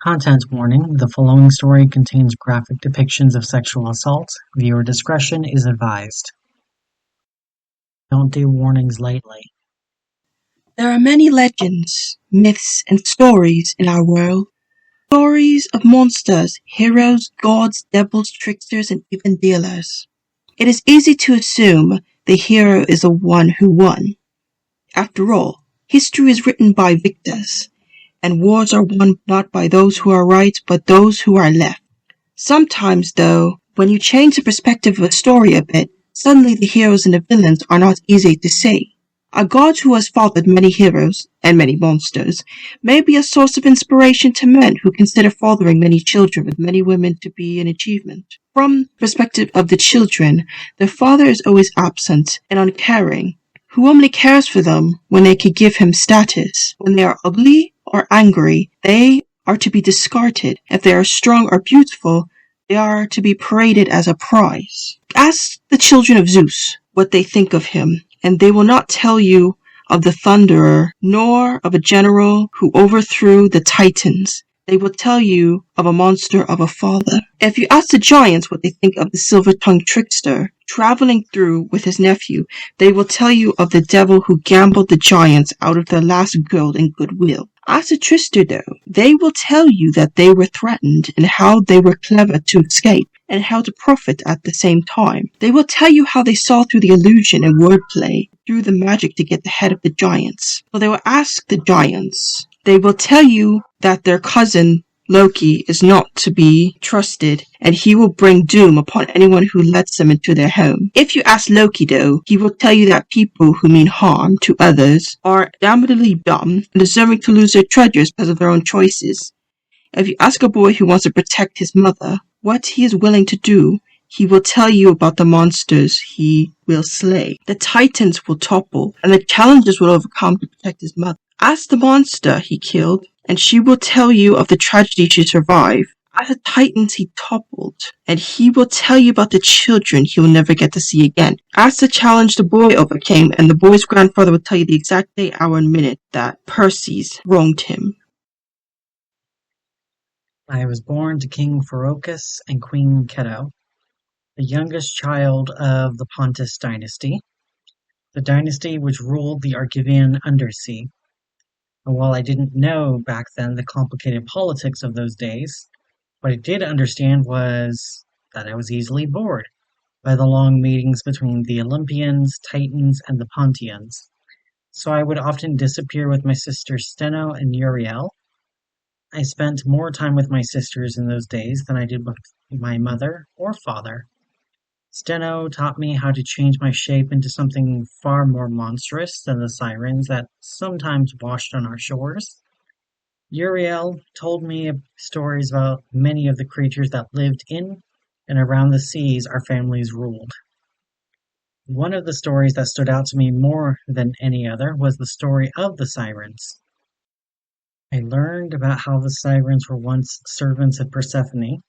Content warning: the following story contains graphic depictions of sexual assault. Viewer discretion is advised. Don't do warnings lightly. There are many legends, myths, and stories in our world. Stories of monsters, heroes, gods, devils, tricksters, and even dealers. It is easy to assume the hero is the one who won. After all, history is written by victors, and wars are won not by those who are right, but those who are left. Sometimes, though, when you change the perspective of a story a bit, suddenly the heroes and the villains are not easy to see. A god who has fathered many heroes and many monsters may be a source of inspiration to men who consider fathering many children with many women to be an achievement. From the perspective of the children, their father is always absent and uncaring, who only cares for them when they can give him status. When they are ugly or angry, they are to be discarded. If they are strong or beautiful, they are to be paraded as a prize. Ask the children of Zeus what they think of him, and they will not tell you of the thunderer, nor of a general who overthrew the Titans. They will tell you of a monster of a father. If you ask the giants what they think of the silver-tongued trickster traveling through with his nephew, they will tell you of the devil who gambled the giants out of their last gold and goodwill. Ask the trickster, though, they will tell you that they were threatened and how they were clever to escape and how to profit at the same time. They will tell you how they saw through the illusion and wordplay, through the magic to get the head of the giants. So they will ask the giants. They will tell you that their cousin Loki is not to be trusted, and he will bring doom upon anyone who lets them into their home. If you ask Loki, though, he will tell you that people who mean harm to others are damnably dumb and deserving to lose their treasures because of their own choices. If you ask a boy who wants to protect his mother what he is willing to do, he will tell you about the monsters he will slay. The Titans will topple, and the challenges will overcome to protect his mother. Ask the monster he killed, and she will tell you of the tragedy she survived. Ask the Titans he toppled, and he will tell you about the children he will never get to see again. Ask the challenge the boy overcame, and the boy's grandfather will tell you the exact day, hour, and minute that Perseus wronged him. I was born to King Pherokus and Queen Keto, the youngest child of the Pontus dynasty, the dynasty which ruled the Argivian Undersea. And while I didn't know back then the complicated politics of those days, what I did understand was that I was easily bored by the long meetings between the Olympians, Titans, and the Pontians. So I would often disappear with my sisters Steno and Uriel. I spent more time with my sisters in those days than I did with my mother or father. Steno taught me how to change my shape into something far more monstrous than the sirens that sometimes washed on our shores. Uriel told me stories about many of the creatures that lived in and around the seas our families ruled. One of the stories that stood out to me more than any other was the story of the sirens. I learned about how the sirens were once servants of Persephone,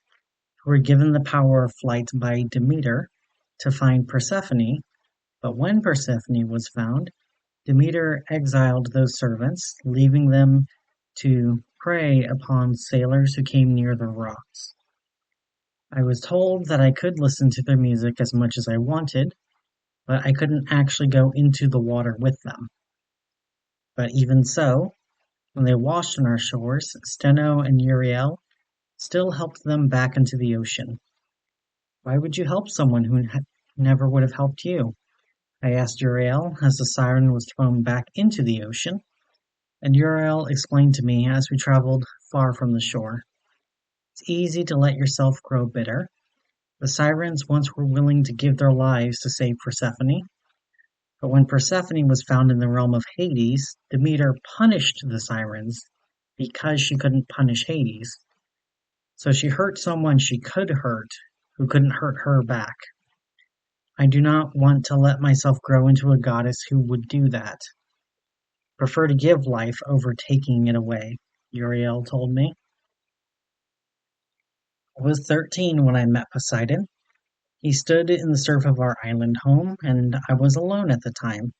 who were given the power of flight by Demeter to find Persephone, but when Persephone was found, Demeter exiled those servants, leaving them to prey upon sailors who came near the rocks. I was told that I could listen to their music as much as I wanted, but I couldn't actually go into the water with them. But even so, when they washed on our shores, Steno and Uriel still helped them back into the ocean. Why would you help someone who never would have helped you? I asked Uriel as the siren was thrown back into the ocean, and Uriel explained to me as we traveled far from the shore. It's easy to let yourself grow bitter. The sirens once were willing to give their lives to save Persephone, but when Persephone was found in the realm of Hades, Demeter punished the sirens because she couldn't punish Hades. So she hurt someone she could hurt who couldn't hurt her back. I do not want to let myself grow into a goddess who would do that. Prefer to give life over taking it away, Uriel told me. I was 13 when I met Poseidon. He stood in the surf of our island home, and I was alone at the time.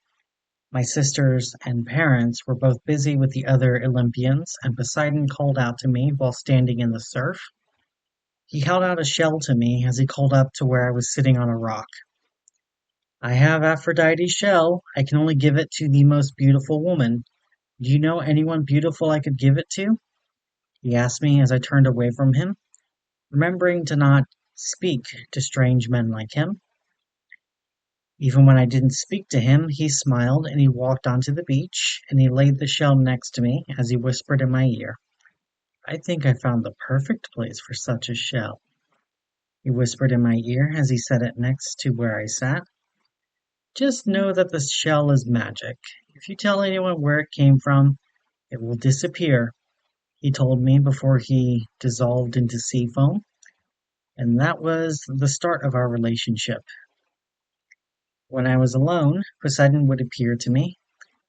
My sisters and parents were both busy with the other Olympians, and Poseidon called out to me while standing in the surf. He held out a shell to me as he called up to where I was sitting on a rock. I have Aphrodite's shell. I can only give it to the most beautiful woman. Do you know anyone beautiful I could give it to? He asked me as I turned away from him, remembering to not speak to strange men like him. Even when I didn't speak to him, he smiled and he walked onto the beach and he laid the shell next to me as he whispered in my ear, I think I found the perfect place for such a shell. He whispered in my ear as he set it next to where I sat. Just know that the shell is magic. If you tell anyone where it came from, it will disappear, he told me before he dissolved into sea foam. And that was the start of our relationship. When I was alone, Poseidon would appear to me,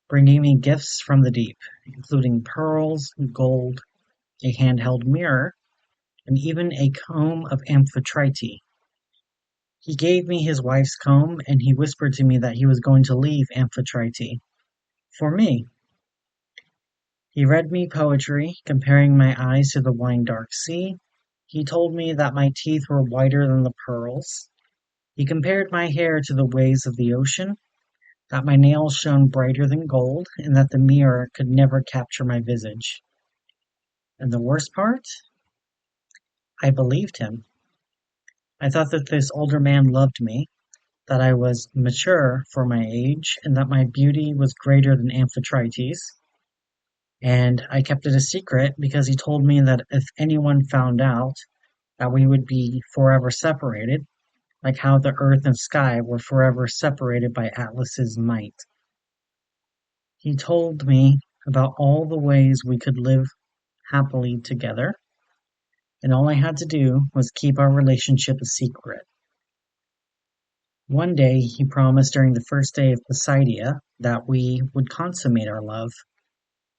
bringing me gifts from the deep, including pearls, gold, a handheld mirror, and even a comb of Amphitrite. He gave me his wife's comb, and he whispered to me that he was going to leave Amphitrite for me. He read me poetry, comparing my eyes to the wine-dark sea. He told me that my teeth were whiter than the pearls. He compared my hair to the waves of the ocean, that my nails shone brighter than gold, and that the mirror could never capture my visage. And the worst part? I believed him. I thought that this older man loved me, that I was mature for my age, and that my beauty was greater than Amphitrite's. And I kept it a secret because he told me that if anyone found out, that we would be forever separated, like how the earth and sky were forever separated by Atlas's might. He told me about all the ways we could live happily together, and all I had to do was keep our relationship a secret. One day he promised during the first day of Poseidia that we would consummate our love,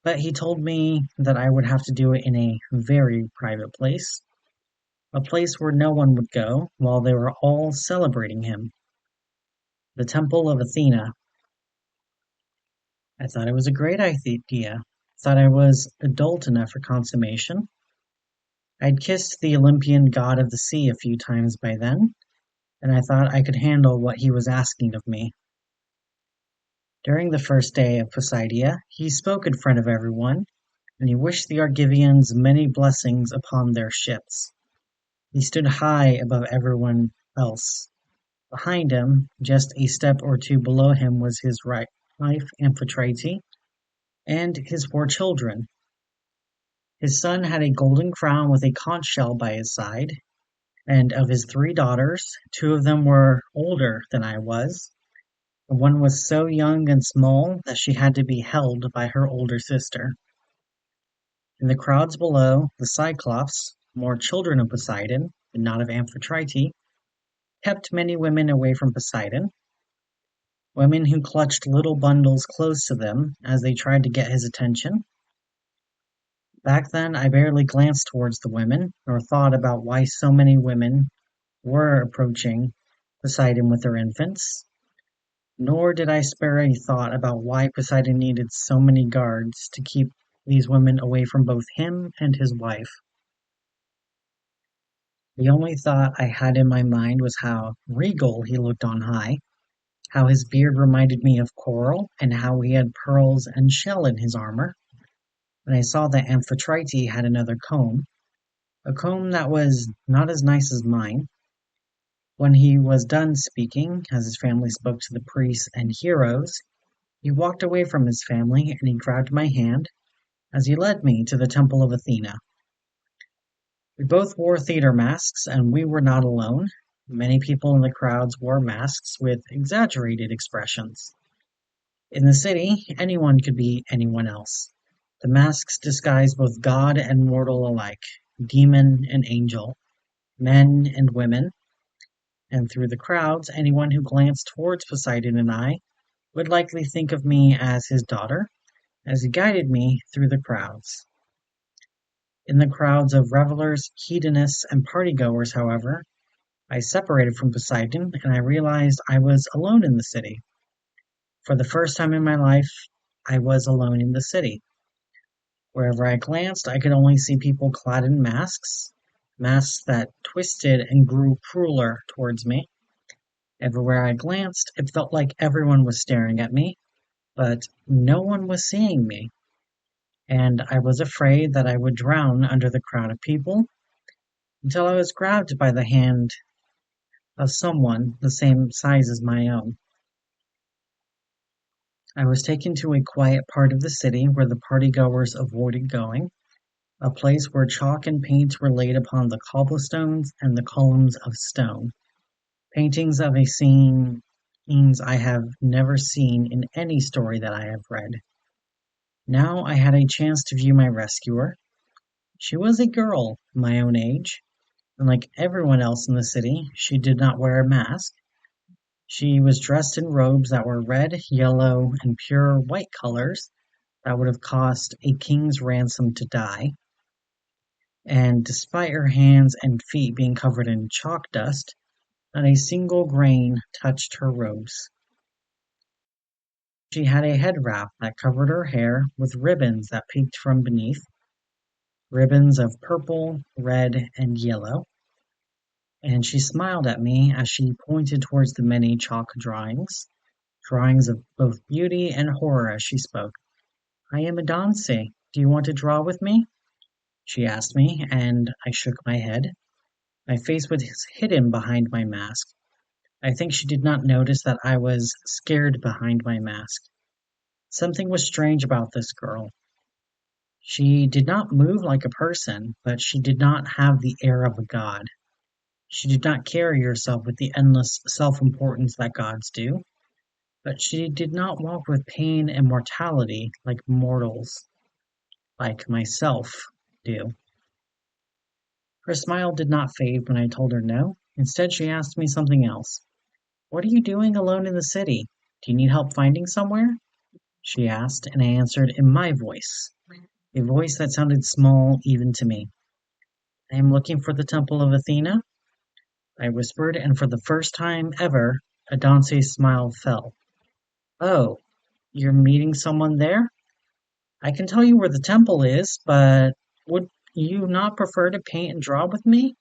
but he told me that I would have to do it in a very private place, a place where no one would go while they were all celebrating him, the Temple of Athena. I thought it was a great idea, thought I was adult enough for consummation. I'd kissed the Olympian god of the sea a few times by then, and I thought I could handle what he was asking of me. During the first day of Poseidia, he spoke in front of everyone, and he wished the Argivians many blessings upon their ships. He stood high above everyone else. Behind him, just a step or two below him, was his wife Amphitrite and his 4 children. His son had a golden crown with a conch shell by his side, and of his 3 daughters, 2 of them were older than I was. One was so young and small that she had to be held by her older sister. In the crowds below, the Cyclops, more children of Poseidon, but not of Amphitrite, kept many women away from Poseidon, women who clutched little bundles close to them as they tried to get his attention. Back then, I barely glanced towards the women, nor thought about why so many women were approaching Poseidon with their infants. Nor did I spare a thought about why Poseidon needed so many guards to keep these women away from both him and his wife. The only thought I had in my mind was how regal he looked on high, how his beard reminded me of coral, and how he had pearls and shell in his armor. When I saw that Amphitrite had another comb, a comb that was not as nice as mine. When he was done speaking, as his family spoke to the priests and heroes, he walked away from his family and he grabbed my hand as he led me to the Temple of Athena. We both wore theater masks, and we were not alone. Many people in the crowds wore masks with exaggerated expressions. In the city, anyone could be anyone else. The masks disguised both god and mortal alike, demon and angel, men and women, and through the crowds, anyone who glanced towards Poseidon and I would likely think of me as his daughter, as he guided me through the crowds. In the crowds of revelers, hedonists, and partygoers, however, I separated from Poseidon and I realized I was alone in the city. For the first time in my life, I was alone in the city. Wherever I glanced, I could only see people clad in masks, masks that twisted and grew crueler towards me. Everywhere I glanced, it felt like everyone was staring at me, but no one was seeing me, and I was afraid that I would drown under the crowd of people until I was grabbed by the hand of someone the same size as my own. I was taken to a quiet part of the city where the partygoers avoided going, a place where chalk and paint were laid upon the cobblestones and the columns of stone, paintings of a scene scenes I have never seen in any story that I have read. Now I had a chance to view my rescuer. She was a girl my own age, and like everyone else in the city, she did not wear a mask. She was dressed in robes that were red, yellow, and pure white colors that would have cost a king's ransom to dye. And despite her hands and feet being covered in chalk dust, not a single grain touched her robes. She had a head wrap that covered her hair with ribbons that peeked from beneath, ribbons of purple, red, and yellow, and she smiled at me as she pointed towards the many chalk drawings, drawings of both beauty and horror as she spoke. "I am a Danse. Do you want to draw with me?" she asked me, and I shook my head. My face was hidden behind my mask. I think she did not notice that I was scared behind my mask. Something was strange about this girl. She did not move like a person, but she did not have the air of a god. She did not carry herself with the endless self-importance that gods do, but she did not walk with pain and mortality like mortals, like myself, do. Her smile did not fade when I told her no. Instead, she asked me something else. "What are you doing alone in the city? Do you need help finding somewhere?" she asked, and I answered in my voice, a voice that sounded small even to me. "I am looking for the Temple of Athena," I whispered, and for the first time ever, Adance's smile fell. "Oh, you're meeting someone there? I can tell you where the temple is, but would you not prefer to paint and draw with me?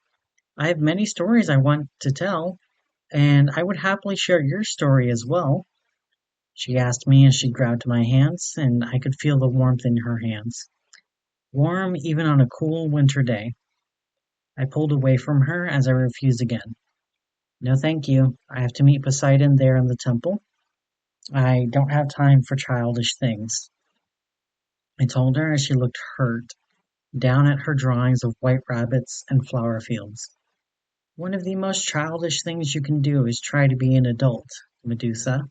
I have many stories I want to tell, and I would happily share your story as well," she asked me as she grabbed my hands, and I could feel the warmth in her hands. Warm even on a cool winter day. I pulled away from her as I refused again. "No, thank you. I have to meet Poseidon there in the temple. I don't have time for childish things," I told her as she looked hurt down at her drawings of white rabbits and flower fields. "One of the most childish things you can do is try to be an adult, Medusa.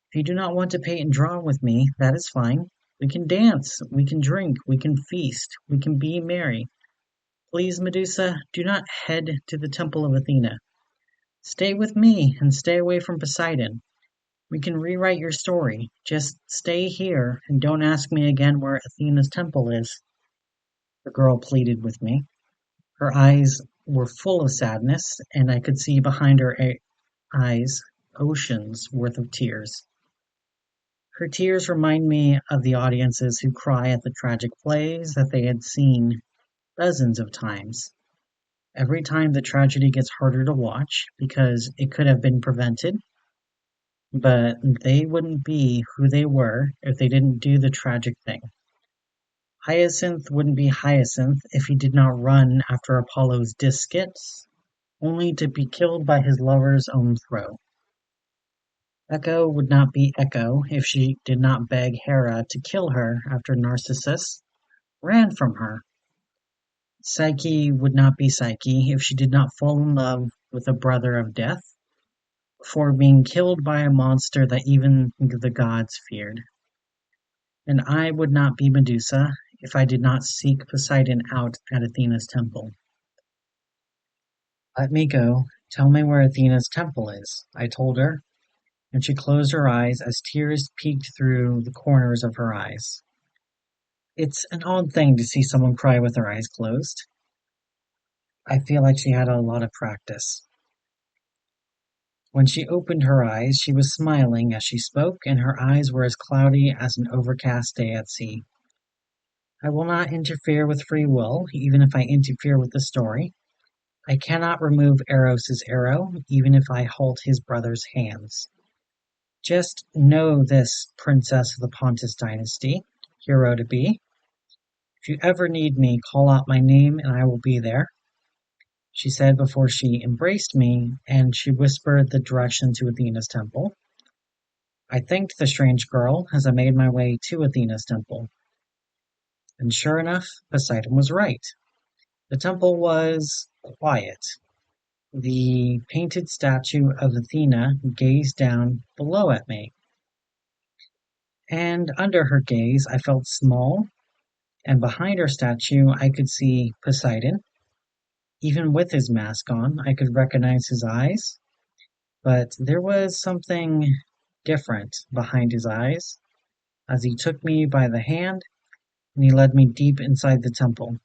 If you do not want to paint and draw with me, that is fine. We can dance, we can drink, we can feast, we can be merry. Please, Medusa, do not head to the Temple of Athena. Stay with me and stay away from Poseidon. We can rewrite your story. Just stay here and don't ask me again where Athena's temple is," the girl pleaded with me. Her eyes were full of sadness, and I could see behind her eyes oceans worth of tears. Her tears remind me of the audiences who cry at the tragic plays that they had seen dozens of times. Every time the tragedy gets harder to watch because it could have been prevented, but they wouldn't be who they were if they didn't do the tragic thing. Hyacinth wouldn't be Hyacinth if he did not run after Apollo's discus, only to be killed by his lover's own throw. Echo would not be Echo if she did not beg Hera to kill her after Narcissus ran from her. Psyche would not be Psyche if she did not fall in love with a brother of death before being killed by a monster that even the gods feared. And I would not be Medusa if I did not seek Poseidon out at Athena's temple. "Let me go. Tell me where Athena's temple is," I told her, and she closed her eyes as tears peeked through the corners of her eyes. It's an odd thing to see someone cry with their eyes closed. I feel like she had a lot of practice. When she opened her eyes, she was smiling as she spoke, and her eyes were as cloudy as an overcast day at sea. I will not interfere with free will, even if I interfere with the story. I cannot remove Eros's arrow, even if I halt his brother's hands. Just know this, princess of the Pontus dynasty, hero to be. If you ever need me, call out my name and I will be there, she said before she embraced me, and she whispered the direction to Athena's temple. I thanked the strange girl as I made my way to Athena's temple. And sure enough, Poseidon was right. The temple was quiet. The painted statue of Athena gazed down below at me, and under her gaze I felt small, and behind her statue I could see Poseidon. Even with his mask on, I could recognize his eyes, but there was something different behind his eyes as he took me by the hand and he led me deep inside the temple.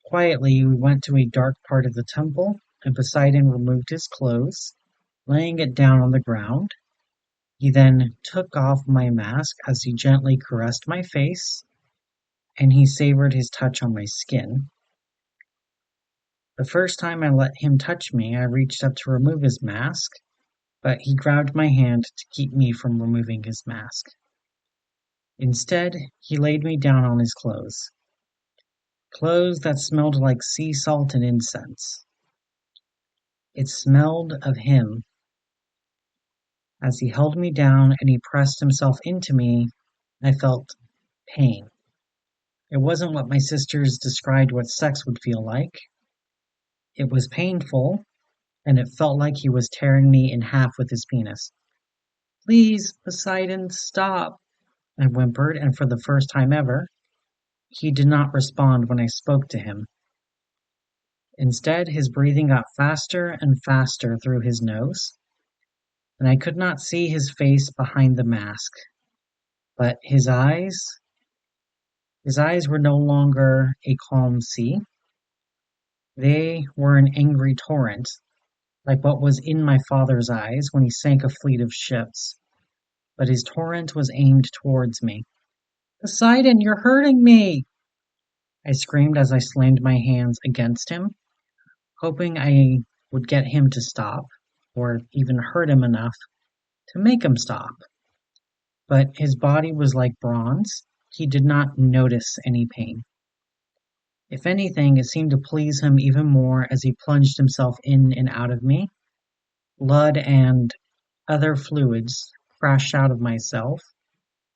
Quietly, we went to a dark part of the temple, and Poseidon removed his clothes, laying it down on the ground. He then took off my mask as he gently caressed my face, and he savored his touch on my skin. The first time I let him touch me, I reached up to remove his mask, but he grabbed my hand to keep me from removing his mask. Instead, he laid me down on his clothes. Clothes that smelled like sea salt and incense. It smelled of him. As he held me down and he pressed himself into me, I felt pain. It wasn't what my sisters described what sex would feel like. It was painful, and it felt like he was tearing me in half with his penis. Please, Poseidon, stop, I whimpered, and for the first time ever, he did not respond when I spoke to him. Instead, his breathing got faster and faster through his nose, and I could not see his face behind the mask. But his eyes were no longer a calm sea. They were an angry torrent, like what was in my father's eyes when he sank a fleet of ships. But his torrent was aimed towards me. Poseidon, you're hurting me! I screamed as I slammed my hands against him, hoping I would get him to stop, or even hurt him enough to make him stop. But his body was like bronze. He did not notice any pain. If anything, it seemed to please him even more as he plunged himself in and out of me. Blood and other fluids crashed out of myself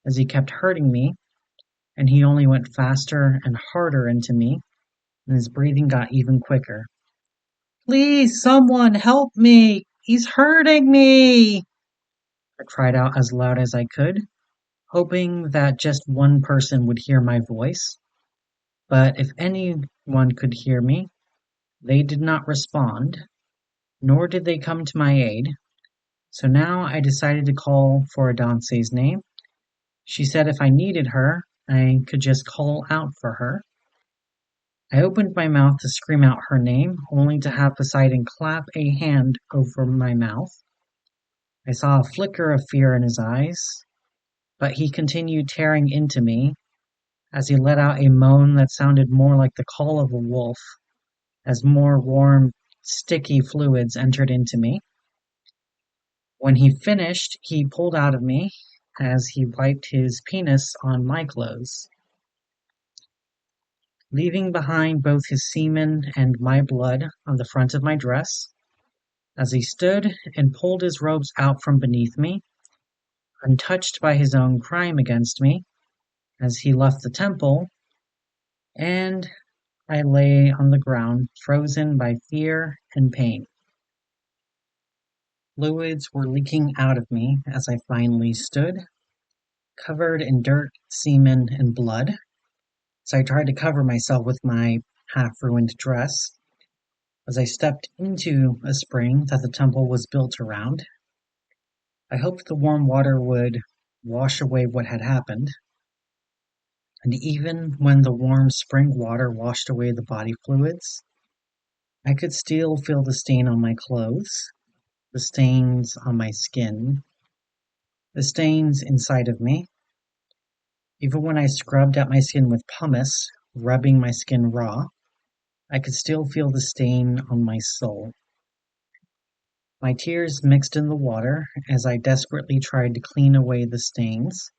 as he kept hurting me, and he only went faster and harder into me, and his breathing got even quicker. Please, someone help me! He's hurting me! I cried out as loud as I could, hoping that just one person would hear my voice. But if anyone could hear me, they did not respond, nor did they come to my aid. So now I decided to call for Adance's name. She said if I needed her, I could just call out for her. I opened my mouth to scream out her name, only to have Poseidon clap a hand over my mouth. I saw a flicker of fear in his eyes, but he continued tearing into me as he let out a moan that sounded more like the call of a wolf as more warm, sticky fluids entered into me. When he finished, he pulled out of me as he wiped his penis on my clothes, leaving behind both his semen and my blood on the front of my dress. As he stood and pulled his robes out from beneath me, untouched by his own crime against me, as he left the temple, and I lay on the ground, frozen by fear and pain. Fluids were leaking out of me as I finally stood, covered in dirt, semen, and blood. So I tried to cover myself with my half-ruined dress as I stepped into a spring that the temple was built around. I hoped the warm water would wash away what had happened. And even when the warm spring water washed away the body fluids, I could still feel the stain on my clothes, the stains on my skin, the stains inside of me. Even when I scrubbed at my skin with pumice, rubbing my skin raw, I could still feel the stain on my soul. My tears mixed in the water as I desperately tried to clean away the stains,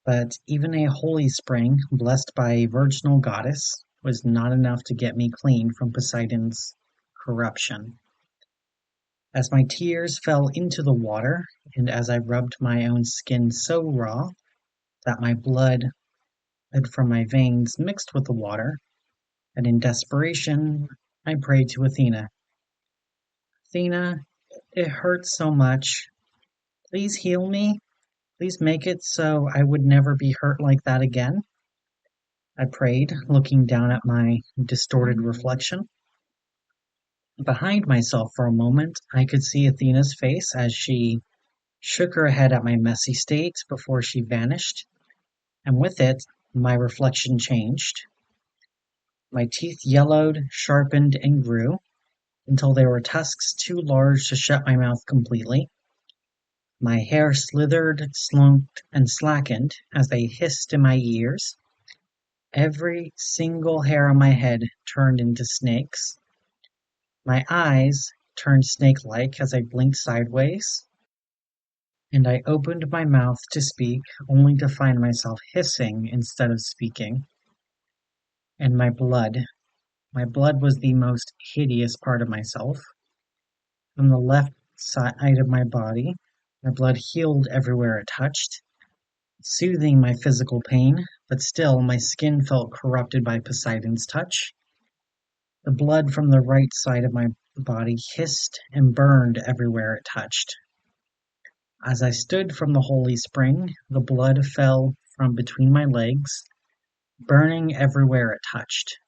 but even a holy spring blessed by a virginal goddess was not enough to get me clean from Poseidon's corruption. As my tears fell into the water, and as I rubbed my own skin so raw that my blood from my veins mixed with the water, and in desperation I prayed to Athena. Athena, it hurts so much. Please heal me. Please make it so I would never be hurt like that again. I prayed, looking down at my distorted reflection. Behind myself for a moment, I could see Athena's face as she shook her head at my messy state before she vanished, and with it, my reflection changed. My teeth yellowed, sharpened, and grew until they were tusks too large to shut my mouth completely. My hair slithered, slunked, and slackened as they hissed in my ears. Every single hair on my head turned into snakes. My eyes turned snake-like as I blinked sideways, and I opened my mouth to speak only to find myself hissing instead of speaking. And my blood was the most hideous part of myself. From the left side of my body, my blood healed everywhere it touched, soothing my physical pain, but still my skin felt corrupted by Poseidon's touch. The blood from the right side of my body hissed and burned everywhere it touched. As I stood from the holy spring, the blood fell from between my legs, burning everywhere it touched.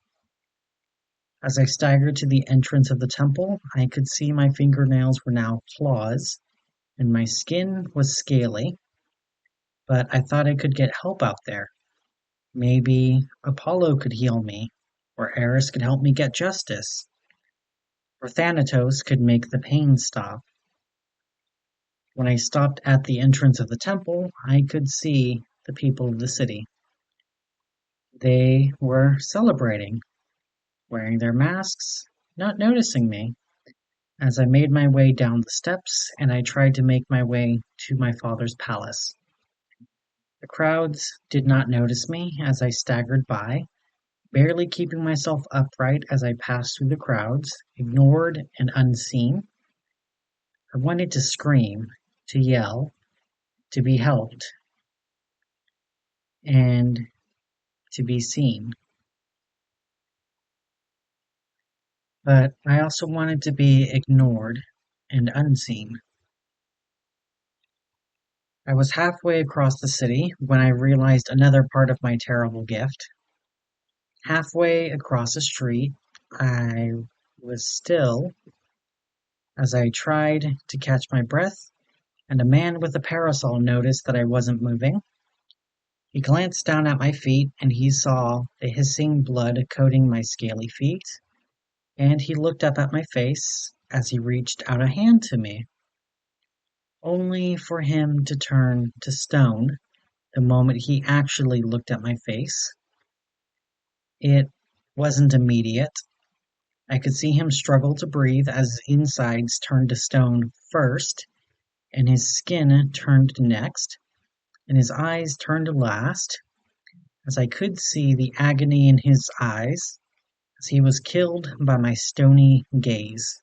As I staggered to the entrance of the temple, I could see my fingernails were now claws, and my skin was scaly, but I thought I could get help out there. Maybe Apollo could heal me, or Eris could help me get justice, or Thanatos could make the pain stop. When I stopped at the entrance of the temple, I could see the people of the city. They were celebrating, wearing their masks, not noticing me, as I made my way down the steps and I tried to make my way to my father's palace. The crowds did not notice me as I staggered by, barely keeping myself upright as I passed through the crowds, ignored and unseen. I wanted to scream, to yell, to be helped, and to be seen. But I also wanted to be ignored and unseen. I was halfway across the city when I realized another part of my terrible gift. Halfway across the street, I was still as I tried to catch my breath, and a man with a parasol noticed that I wasn't moving. He glanced down at my feet and he saw the hissing blood coating my scaly feet, and he looked up at my face as he reached out a hand to me, only for him to turn to stone the moment he actually looked at my face. It wasn't immediate. I could see him struggle to breathe as his insides turned to stone first, and his skin turned next, and his eyes turned last, as I could see the agony in his eyes as he was killed by my stony gaze.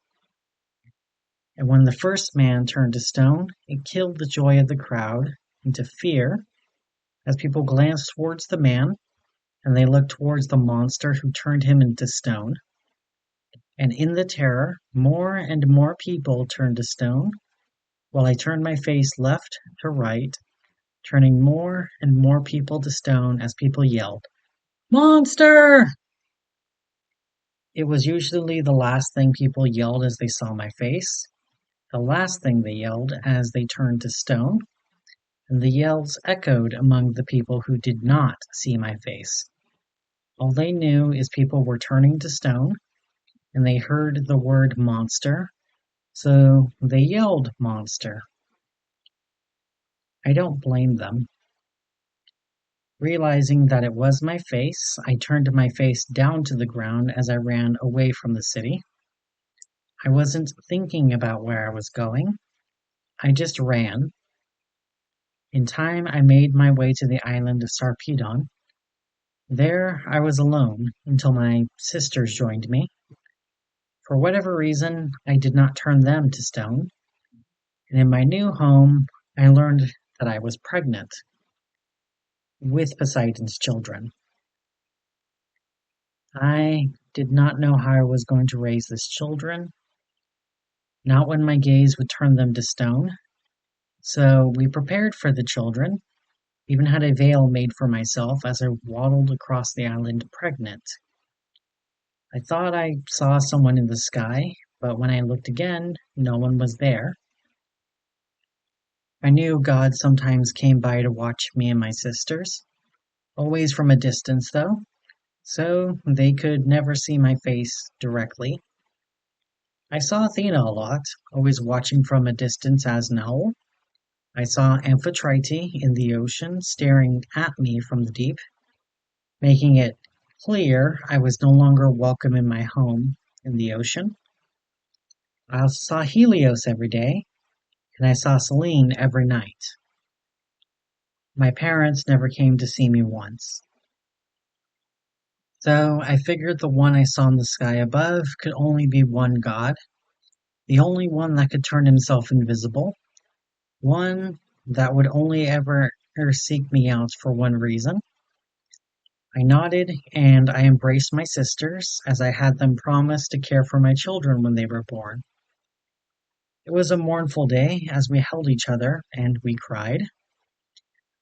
And when the first man turned to stone, it killed the joy of the crowd into fear as people glanced towards the man and they looked towards the monster who turned him into stone. And in the terror, more and more people turned to stone, while I turned my face left to right, turning more and more people to stone as people yelled, "Monster!" It was usually the last thing people yelled as they saw my face, the last thing they yelled as they turned to stone, and the yells echoed among the people who did not see my face. All they knew is people were turning to stone, and they heard the word monster, so they yelled monster. I don't blame them. Realizing that it was my face, I turned my face down to the ground as I ran away from the city. I wasn't thinking about where I was going. I just ran. In time, I made my way to the island of Sarpedon. There, I was alone until my sisters joined me. For whatever reason, I did not turn them to stone, and in my new home, I learned that I was pregnant with Poseidon's children. I did not know how I was going to raise these children, not when my gaze would turn them to stone. So we prepared for the children, even had a veil made for myself as I waddled across the island pregnant. I thought I saw someone in the sky, but when I looked again, no one was there. I knew God sometimes came by to watch me and my sisters, always from a distance though, so they could never see my face directly. I saw Athena a lot, always watching from a distance as an owl. I saw Amphitrite in the ocean staring at me from the deep, making it clear I was no longer welcome in my home in the ocean. I also saw Helios every day, and I saw Selene every night. My parents never came to see me once. So I figured the one I saw in the sky above could only be one god, the only one that could turn himself invisible, one that would only ever seek me out for one reason. I nodded and I embraced my sisters as I had them promise to care for my children when they were born. It was a mournful day as we held each other and we cried.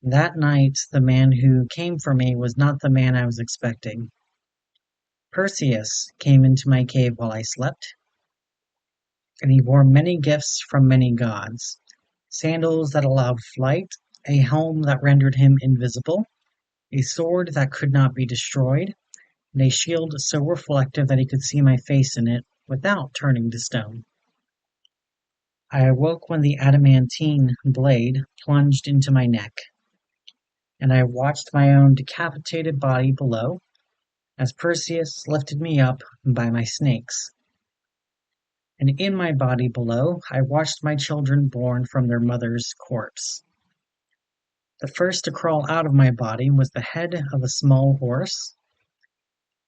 That night, the man who came for me was not the man I was expecting. Perseus came into my cave while I slept, and he wore many gifts from many gods: sandals that allowed flight, a helm that rendered him invisible, a sword that could not be destroyed, and a shield so reflective that he could see my face in it without turning to stone. I awoke when the adamantine blade plunged into my neck, and I watched my own decapitated body below as Perseus lifted me up by my snakes. And in my body below, I watched my children born from their mother's corpse. The first to crawl out of my body was the head of a small horse,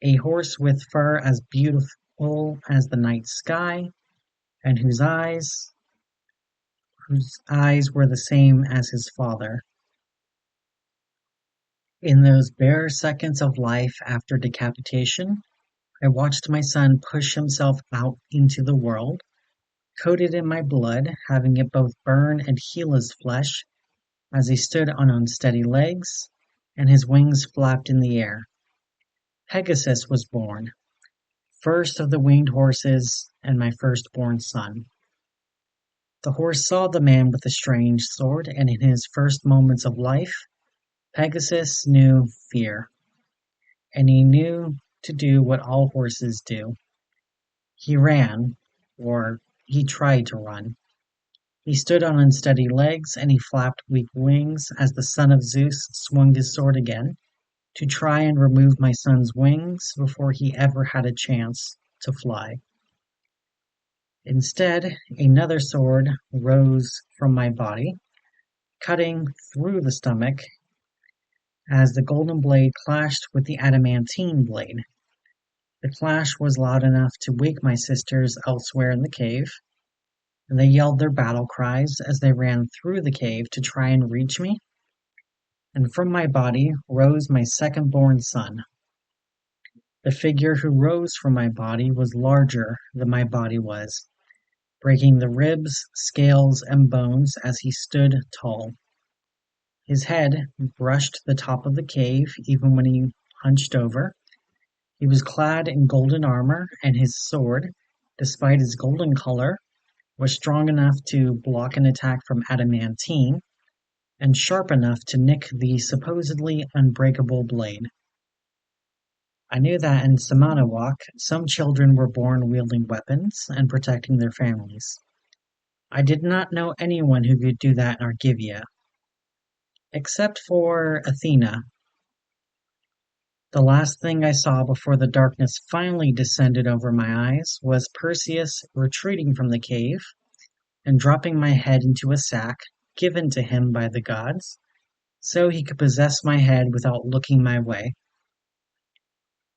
a horse with fur as beautiful as the night sky, and whose eyes were the same as his father. In those bare seconds of life after decapitation, I watched my son push himself out into the world, coated in my blood, having it both burn and heal his flesh as he stood on unsteady legs, and his wings flapped in the air. Pegasus was born, first of the winged horses and my firstborn son. The horse saw the man with the strange sword, and in his first moments of life, Pegasus knew fear, and he knew to do what all horses do. He ran, or he tried to run. He stood on unsteady legs, and he flapped weak wings as the son of Zeus swung his sword again to try and remove my son's wings before he ever had a chance to fly. Instead, another sword rose from my body, cutting through the stomach as the golden blade clashed with the adamantine blade. The clash was loud enough to wake my sisters elsewhere in the cave, and they yelled their battle cries as they ran through the cave to try and reach me, and from my body rose my second-born son. The figure who rose from my body was larger than my body was, breaking the ribs, scales, and bones as he stood tall. His head brushed the top of the cave even when he hunched over. He was clad in golden armor, and his sword, despite its golden color, was strong enough to block an attack from adamantine, and sharp enough to nick the supposedly unbreakable blade. I knew that in Samanawak, some children were born wielding weapons and protecting their families. I did not know anyone who could do that in Argivia, except for Athena. The last thing I saw before the darkness finally descended over my eyes was Perseus retreating from the cave and dropping my head into a sack given to him by the gods, so he could possess my head without looking my way.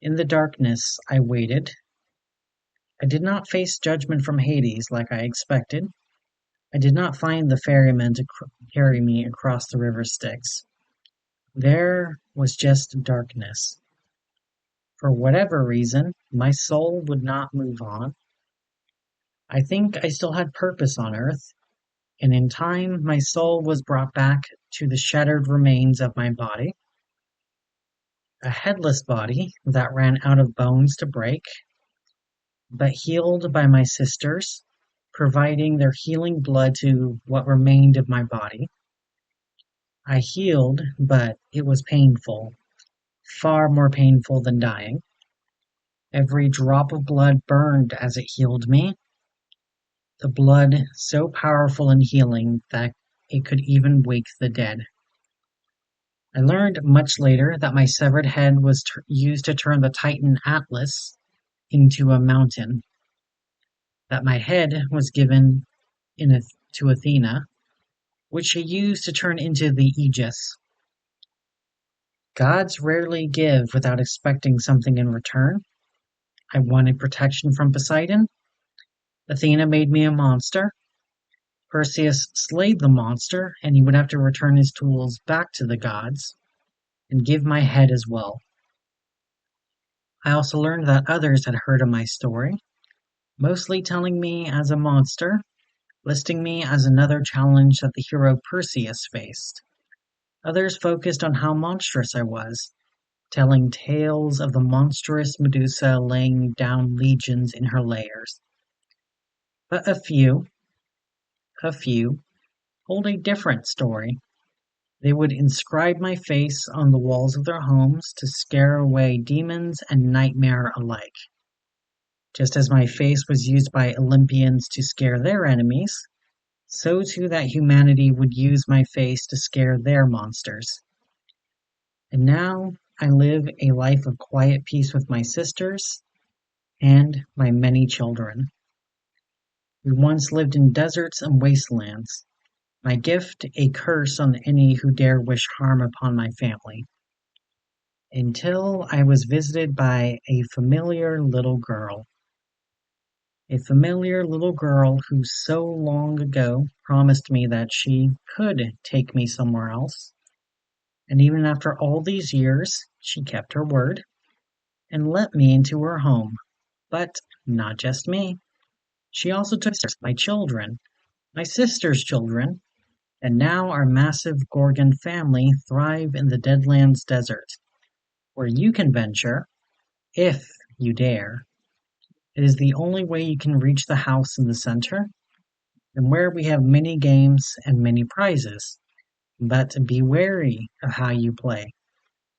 In the darkness, I waited. I did not face judgment from Hades like I expected. I did not find the ferryman to carry me across the river Styx. There was just darkness. For whatever reason, my soul would not move on. I think I still had purpose on earth, and in time my soul was brought back to the shattered remains of my body. A headless body that ran out of bones to break, but healed by my sisters, providing their healing blood to what remained of my body. I healed, but it was painful, far more painful than dying. Every drop of blood burned as it healed me, the blood so powerful in healing that it could even wake the dead. I learned much later that my severed head was used to turn the Titan Atlas into a mountain, that my head was given to Athena, which she used to turn into the Aegis. Gods rarely give without expecting something in return. I wanted protection from Poseidon. Athena made me a monster. Perseus slayed the monster, and he would have to return his tools back to the gods, and give my head as well. I also learned that others had heard of my story, mostly telling me as a monster, listing me as another challenge that the hero Perseus faced. Others focused on how monstrous I was, telling tales of the monstrous Medusa laying down legions in her lairs. But a few, hold a different story. They would inscribe my face on the walls of their homes to scare away demons and nightmare alike. Just as my face was used by Olympians to scare their enemies, so too that humanity would use my face to scare their monsters. And now I live a life of quiet peace with my sisters and my many children. We once lived in deserts and wastelands. My gift, a curse on any who dare wish harm upon my family. Until I was visited by a familiar little girl. A familiar little girl who so long ago promised me that she could take me somewhere else. And even after all these years, she kept her word and let me into her home. But not just me. She also took my children, my sister's children, and now our massive Gorgon family thrive in the Deadlands desert, where you can venture, if you dare. It is the only way you can reach the house in the center, and where we have many games and many prizes. But be wary of how you play.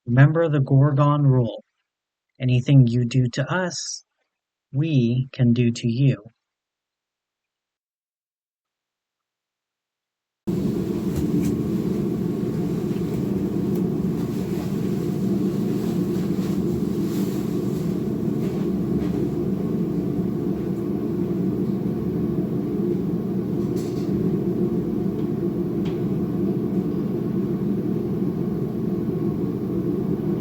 Remember the Gorgon rule. Anything you do to us, we can do to you.